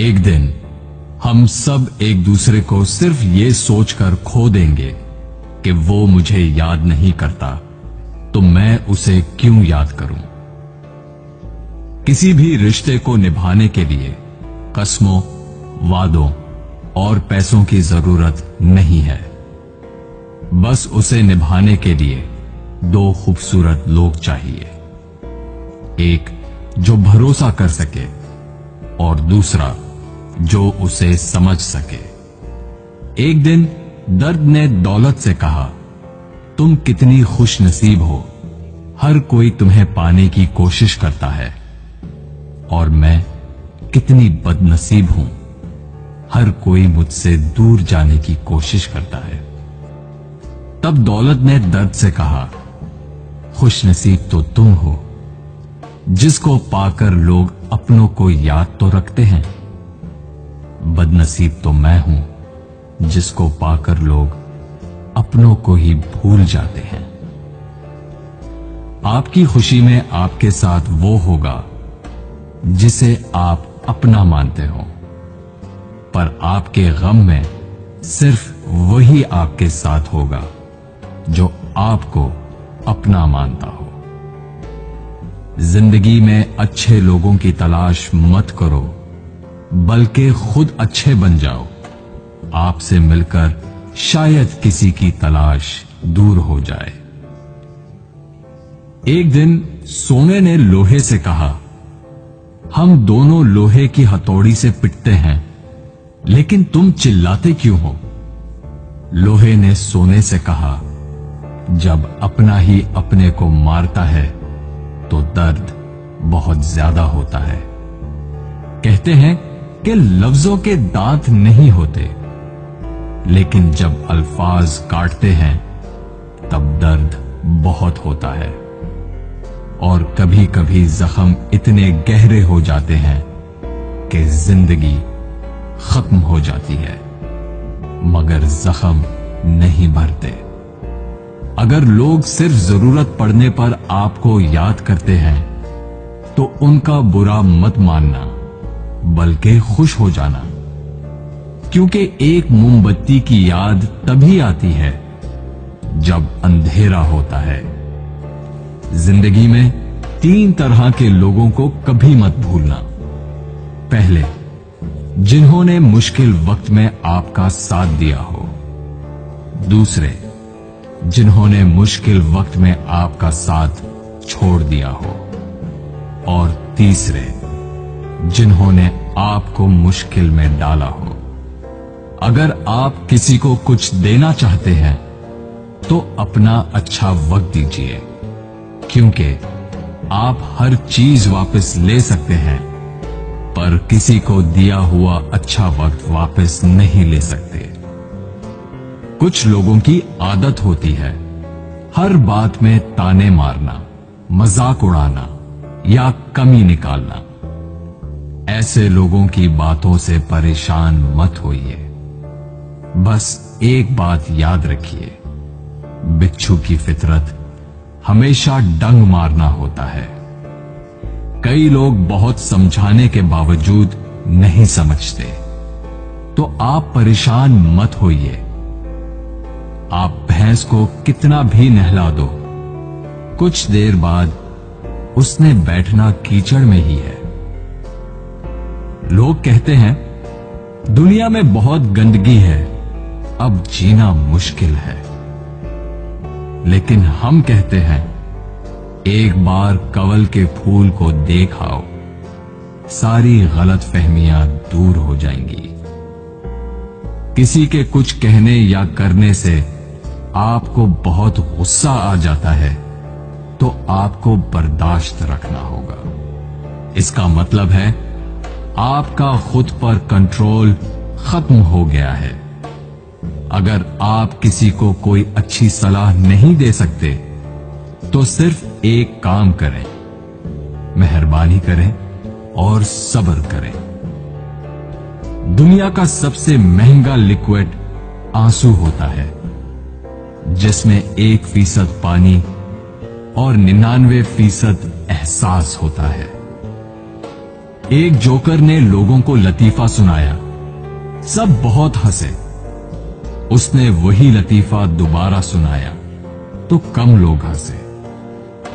एक दिन हम सब एक दूसरे को सिर्फ ये सोचकर खो देंगे कि वो मुझे याद नहीं करता, तो मैं उसे क्यों याद करूं। किसी भी रिश्ते को निभाने के लिए कस्मों, वादों और पैसों की जरूरत नहीं है। बस उसे निभाने के लिए दो खूबसूरत लोग चाहिए, एक जो भरोसा कर सके और दूसरा जो उसे समझ सके। एक दिन दर्द ने दौलत से कहा, तुम कितनी खुश नसीब हो, हर कोई तुम्हें पाने की कोशिश करता है, और मैं कितनी बदनसीब हूं, हर कोई मुझसे दूर जाने की कोशिश करता है। तब दौलत ने दर्द से कहा, खुश नसीब तो तुम हो, जिसको पाकर लोग अपनों को याद तो रखते हैं। बदनसीब तो मैं हूं, जिसको पाकर लोग अपनों को ही भूल जाते हैं। आपकी खुशी में आपके साथ वो होगा जिसे आप अपना मानते हो, पर आपके गम में सिर्फ वही आपके साथ होगा जो आपको अपना मानता हो। जिंदगी में अच्छे लोगों की तलाश मत करो, बल्कि खुद अच्छे बन जाओ। आपसे मिलकर शायद किसी की तलाश दूर हो जाए। एक दिन सोने ने लोहे से कहा, हम दोनों लोहे की हथौड़ी से पिटते हैं, लेकिन तुम चिल्लाते क्यों हो। लोहे ने सोने से कहा, जब अपना ही अपने को मारता है तो दर्द बहुत ज्यादा होता है। कहते हैं कि लफ्जों के दांत नहीं होते, लेकिन जब अल्फाज काटते हैं तब दर्द बहुत होता है, और कभी कभी जख्म इतने गहरे हो जाते हैं कि जिंदगी खत्म हो जाती है, मगर जख्म नहीं भरते। अगर लोग सिर्फ जरूरत पड़ने पर आपको याद करते हैं तो उनका बुरा मत मानना, बल्कि खुश हो जाना, क्योंकि एक मोमबत्ती की याद तभी आती है जब अंधेरा होता है। जिंदगी में 3 तरह के लोगों को कभी मत भूलना। पहले, जिन्होंने मुश्किल वक्त में आपका साथ दिया हो। दूसरे, जिन्होंने मुश्किल वक्त में आपका साथ छोड़ दिया हो। और तीसरे, जिन्होंने आपको मुश्किल में डाला हो। अगर आप किसी को कुछ देना चाहते हैं तो अपना अच्छा वक्त दीजिए, क्योंकि आप हर चीज वापस ले सकते हैं, पर किसी को दिया हुआ अच्छा वक्त वापस नहीं ले सकते। कुछ लोगों की आदत होती है हर बात में ताने मारना, मजाक उड़ाना या कमी निकालना। ऐसे लोगों की बातों से परेशान मत होइए। बस एक बात याद रखिए, बिच्छू की फितरत हमेशा डंग मारना होता है। कई लोग बहुत समझाने के बावजूद नहीं समझते, तो आप परेशान मत होइए। आप भैंस को कितना भी नहला दो, कुछ देर बाद उसने बैठना कीचड़ में ही है। लोग कहते हैं दुनिया में बहुत गंदगी है, अब जीना मुश्किल है। लेकिन हम कहते हैं एक बार कवल के फूल को देख आओ, सारी गलतफहमियां दूर हो जाएंगी। किसी के कुछ कहने या करने से आपको बहुत गुस्सा आ जाता है तो आपको बर्दाश्त रखना होगा। इसका मतलब है आपका खुद पर कंट्रोल खत्म हो गया है। अगर आप किसी को कोई अच्छी सलाह नहीं दे सकते तो सिर्फ एक काम करें, मेहरबानी करें और सब्र करें। दुनिया का सबसे महंगा लिक्विड आंसू होता है, जिसमें 1% पानी और 99% एहसास होता है। एक जोकर ने लोगों को लतीफा सुनाया। सब बहुत हंसे। उसने वही लतीफा दोबारा सुनाया तो कम लोग हंसे।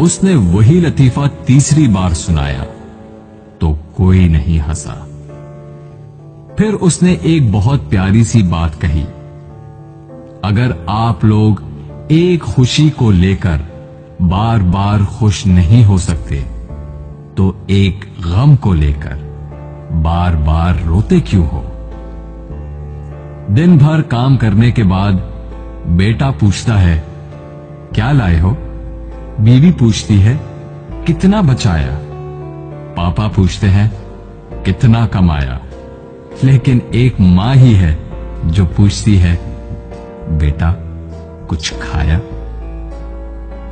उसने वही लतीफा तीसरी बार सुनाया तो कोई नहीं हंसा। फिर उसने एक बहुत प्यारी सी बात कही, अगर आप लोग एक खुशी को लेकर बार बार खुश नहीं हो सकते तो एक गम को लेकर बार बार रोते क्यों हो? दिन भर काम करने के बाद बेटा पूछता है, क्या लाए हो? बीवी पूछती है, कितना बचाया? पापा पूछते हैं, कितना कमाया? लेकिन एक मां ही है जो पूछती है, बेटा कुछ खाया?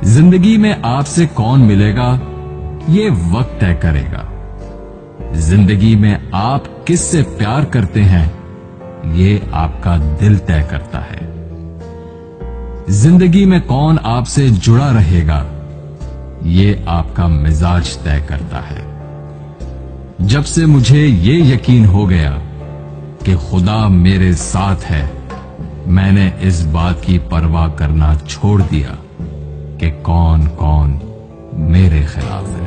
जिंदगी में आपसे कौन मिलेगा ये वक्त तय करेगा। जिंदगी में आप किससे प्यार करते हैं ये आपका दिल तय करता है। जिंदगी में कौन आपसे जुड़ा रहेगा ये आपका मिजाज तय करता है। जब से मुझे ये यकीन हो गया कि खुदा मेरे साथ है, मैंने इस बात की परवाह करना छोड़ दिया कि कौन कौन मेरे खिलाफ है।